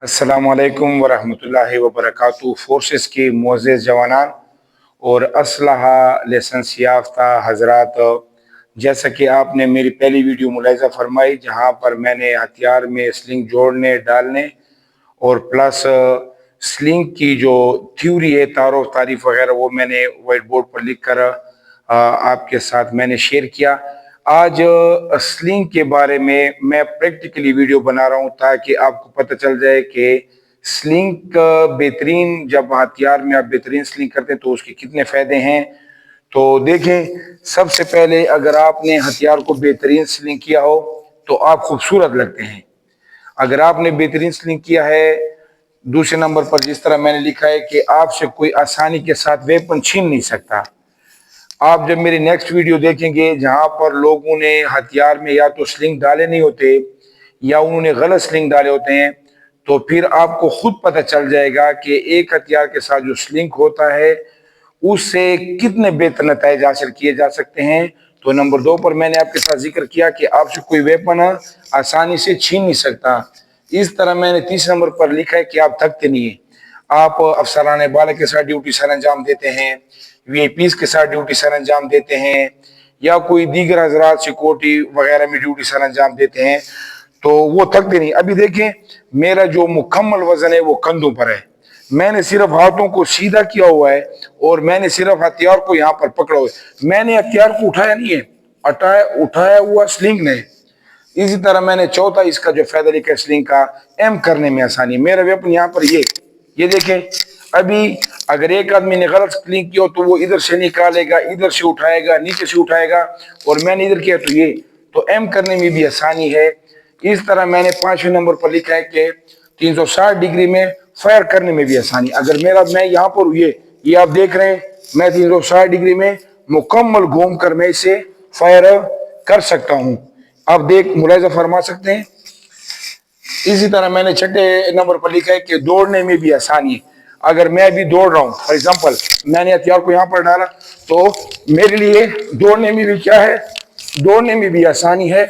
अस्सलाम वालेकुम वरहमतुल्लाहि वबरकातुहू। फोर्सेस के मुअज़्ज़िज़ जवानान और असलहा लाइसेंस याफ्ता हजरात, जैसा कि आपने मेरी पहली वीडियो मुलाहिज़ा फरमाई जहां पर मैंने हथियार में स्लिंग जोड़ने डालने और प्लस स्लिंग की जो थ्योरी है, तारो तारीफ वगैरह, वो मैंने वाइट बोर्ड पर लिख कर आपके साथ मैंने शेयर किया। आज स्लिंग के बारे में मैं प्रैक्टिकली वीडियो बना रहा हूं ताकि आपको पता चल जाए कि स्लिंग का बेहतरीन, जब हथियार में आप बेहतरीन स्लिंग करते हैं तो उसके कितने फ़ायदे हैं। तो देखें, सबसे पहले अगर आपने हथियार को बेहतरीन स्लिंग किया हो तो आप खूबसूरत लगते हैं। अगर आपने बेहतरीन स्लिंग किया है, दूसरे नंबर पर जिस तरह मैंने लिखा है कि आपसे कोई आसानी के साथ वेपन छीन नहीं सकता। आप जब मेरी नेक्स्ट वीडियो देखेंगे जहां पर लोगों ने हथियार में या तो स्लिंग डाले नहीं होते या उन्होंने गलत स्लिंग डाले होते हैं, तो फिर आपको खुद पता चल जाएगा कि एक हथियार के साथ जो स्लिंग होता है उससे कितने बेहतर नतीजे हासिल किए जा सकते हैं। तो नंबर 2 पर मैंने आपके साथ जिक्र किया कि आपसे कोई वेपन आसानी से छीन नहीं सकता। इस तरह मैंने तीसरे नंबर पर लिखा है कि आप थकते नहीं है। आप अफसरान बाला के साथ ड्यूटी सर अंजाम देते हैं, वीआईपीज के साथ ड्यूटी सर अंजाम देते हैं, या कोई दीगर हजरात सिक्योरिटी वगैरह में ड्यूटी सर अंजाम देते हैं, तो वो थकते नहीं। अभी देखें, मेरा जो मुकम्मल वजन है वो कंधों पर है। मैंने सिर्फ हाथों को सीधा किया हुआ है और मैंने सिर्फ हथियार को यहाँ पर पकड़ा हुआ है। मैंने हथियार को उठाया नहीं है, उठाया हुआ स्लिंग ने। इसी तरह मैंने चौथा इसका जो फायदा लिखा है स्लिंग का, एम करने में आसानी। मेरा वेपन यहाँ पर ये देखें, अभी अगर एक आदमी ने गलत स्लिंग किया तो वो इधर से निकालेगा, इधर से उठाएगा, नीचे से उठाएगा, और मैंने इधर किया तो एम करने में भी आसानी है। इस तरह मैंने 5वें नंबर पर लिखा है कि 360 डिग्री में फायर करने में भी आसानी। अगर मैं यहाँ पर ये आप देख रहे हैं, मैं 360 डिग्री में मुकम्मल घूम कर मैं इसे फायर कर सकता हूँ। आप मुलाहिजा फरमा सकते हैं। इसी तरह मैंने 6 नंबर पर लिखा है कि दौड़ने में भी आसानी है। अगर मैं भी दौड़ रहा हूँ, फॉर एग्जाम्पल मैंने हथियार को यहाँ पर डाला, तो मेरे लिए दौड़ने में भी क्या है, दौड़ने में भी आसानी है।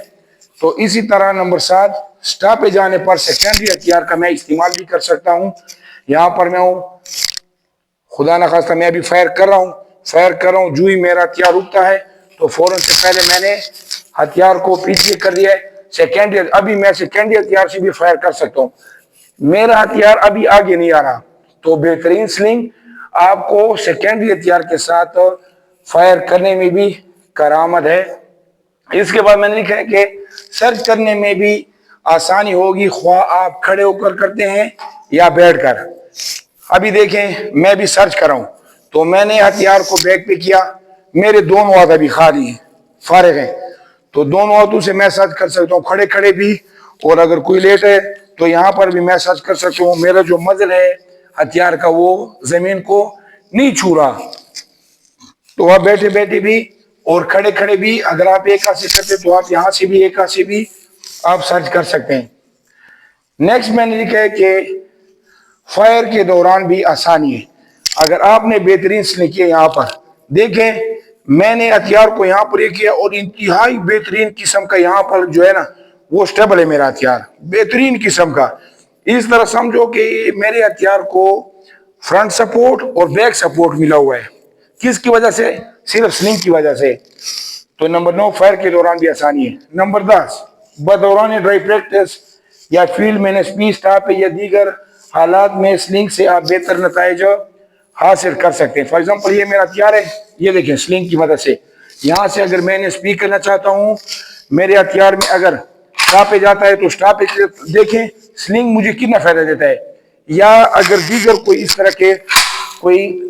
तो इसी तरह नंबर 7, स्टॉप पे जाने पर सेकेंडरी हथियार का मैं इस्तेमाल भी कर सकता हूँ। यहाँ पर मैं हूँ, खुदा न खास्ता मैं अभी फायर कर रहा हूँ, जो ही मेरा हथियार रुकता है तो फौरन से पहले मैंने हथियार को पीछे कर दिया है। अभी मैं सेकेंडरी हथियार से भी फायर कर सकता हूँ। मेरा हथियार अभी आगे नहीं आ रहा, तो बेहतरीन स्लिंग आपको सेकेंडरी हथियार के साथ फायर करने में भी करामत है। इसके बाद मैंने लिखा है कि सर्च करने में भी आसानी होगी, ख्वाह आप खड़े होकर करते हैं या बैठकर। अभी देखें, मैं भी सर्च कर रहा हूं, तो मैंने हथियार को बैक पे किया, मेरे दोनों हाथ अभी खाली हैं, फारिग हैं, तो दोनों हाथों से मैं सर्च कर सकता हूँ, खड़े खड़े भी, और अगर कोई लेट है तो यहाँ पर भी मैं सर्च कर सकता हूँ। मेरा जो मजल है हथियार का वो जमीन को नहीं छू रहा, तो आप बैठे बैठे भी और खड़े खड़े भी, अगर आप एक हाथ से करते तो आप यहाँ से भी एक हाथ से भी आप सर्च कर सकते हैं। नेक्स्ट मैंने लिखा है कि फायर के दौरान भी आसानी है। अगर आपने बेहतरीन स्लिंग किया, यहाँ पर देखें, मैंने हथियार को यहाँ पर किया और इंतहाई बेहतरीन किस्म का यहाँ पर जो है ना वो स्टेबल है मेरा हथियार, बेहतरीन किस्म का। इस तरह समझो कि मेरे हथियार को फ्रंट सपोर्ट और बैक सपोर्ट मिला हुआ है। किसकी वजह से? सिर्फ स्लिंग की वजह से। तो नंबर 9, फायर के दौरान भी आसानी है। नंबर 10, बदौरान ड्राई प्रैक्टिस या फील्ड में स्पीड स्टॉप या दीगर हालात में स्लिंग से आप बेहतर नतीजे हासिल कर सकते हैं। फॉर एग्जाम्पल ये मेरा हथियार है, ये देखें, स्लिंग की मदद से यहाँ से अगर मैंने स्पीड करना चाहता हूँ, मेरे हथियार में अगर स्टॉप पे जाता है तो स्टॉप पे देखें स्लिंग मुझे कितना फायदा देता है। या अगर दीगर कोई इस तरह के कोई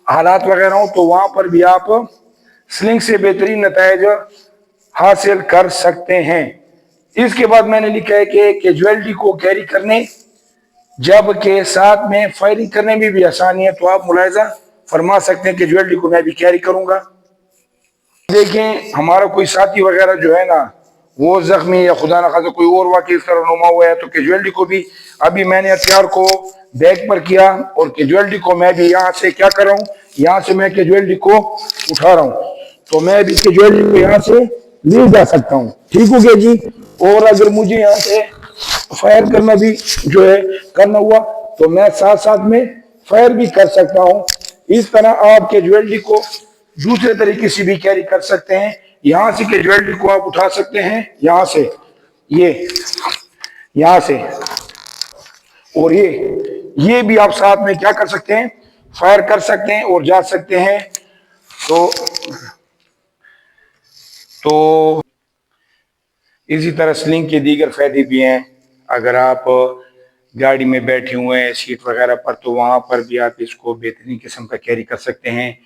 हालात वगैरह हो तो वहां पर भी आप स्लिंग से बेहतरीन नतीजे हासिल कर सकते हैं। इसके बाद मैंने लिखा है कि कैजुअलिटी को कैरी करने जबकि साथ में फायरिंग करने में भी आसानी है। तो आप मुलाहिजा फरमा सकते हैं कि कैजुअलिटी को मैं भी कैरी करूंगा। देखें, हमारा कोई साथी वगैरह जो है ना वो जख्मी या खुदा ना खासा कोई और वाकई इस तरह नुमा हुआ है, तो कैजुअलिटी को भी अभी मैंने हथियार को बैक पर किया और कैजुअलिटी को मैं भी यहाँ से क्या कर रहा हूँ, यहाँ से मैं कैजुअलिटी को उठा रहा हूँ, तो मैं भी कैजुअलिटी को यहाँ से ले जा सकता हूँ। ठीक हो गया जी। और अगर मुझे यहाँ से फायर करना भी जो है करना हुआ तो मैं साथ साथ में फायर भी कर सकता हूं। इस तरह आप कैजुअलिटी को दूसरे तरीके से भी कैरी कर सकते हैं। यहां से कैजुअलिटी को आप उठा सकते हैं, यहां से, ये यहां से, और ये भी आप साथ में क्या कर सकते हैं, फायर कर सकते हैं और जा सकते हैं। तो इसी तरह स्लिंग के दीगर फायदे भी हैं। अगर आप गाड़ी में बैठे हुए हैं सीट वगैरह पर, तो वहां पर भी आप इसको बेहतरीन किस्म का कैरी कर सकते हैं।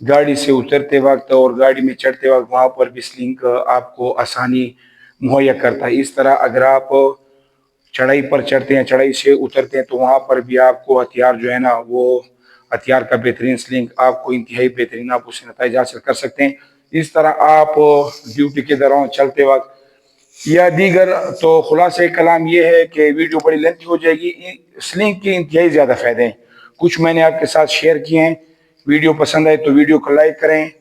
गाड़ी से उतरते वक्त और गाड़ी में चढ़ते वक्त वहां पर भी स्लिंग आपको आसानी मुहैया करता है। इस तरह अगर आप चढ़ाई पर चढ़ते हैं, चढ़ाई से उतरते हैं, तो वहां पर भी आपको हथियार जो है ना, वो हथियार का बेहतरीन स्लिंग आपको इंतहाई बेहतरीन आप उससे नतीजा हासिल कर सकते हैं। इस तरह आप ड्यूटी के दौरान चलते वक्त या दीगर, तो खुलासे कलाम ये है कि वीडियो बड़ी लेंथी हो जाएगी। स्लिंग के इंतहाई ज्यादा फायदे हैं, कुछ मैंने आपके साथ शेयर किए हैं। वीडियो पसंद आए तो वीडियो को लाइक करें,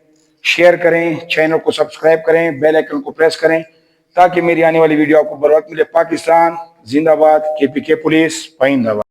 शेयर करें, चैनल को सब्सक्राइब करें, बेल आइकन को प्रेस करें ताकि मेरी आने वाली वीडियो आपको बर वक्त मिले। पाकिस्तान जिंदाबाद, KPK पुलिस पाइंदाबाद।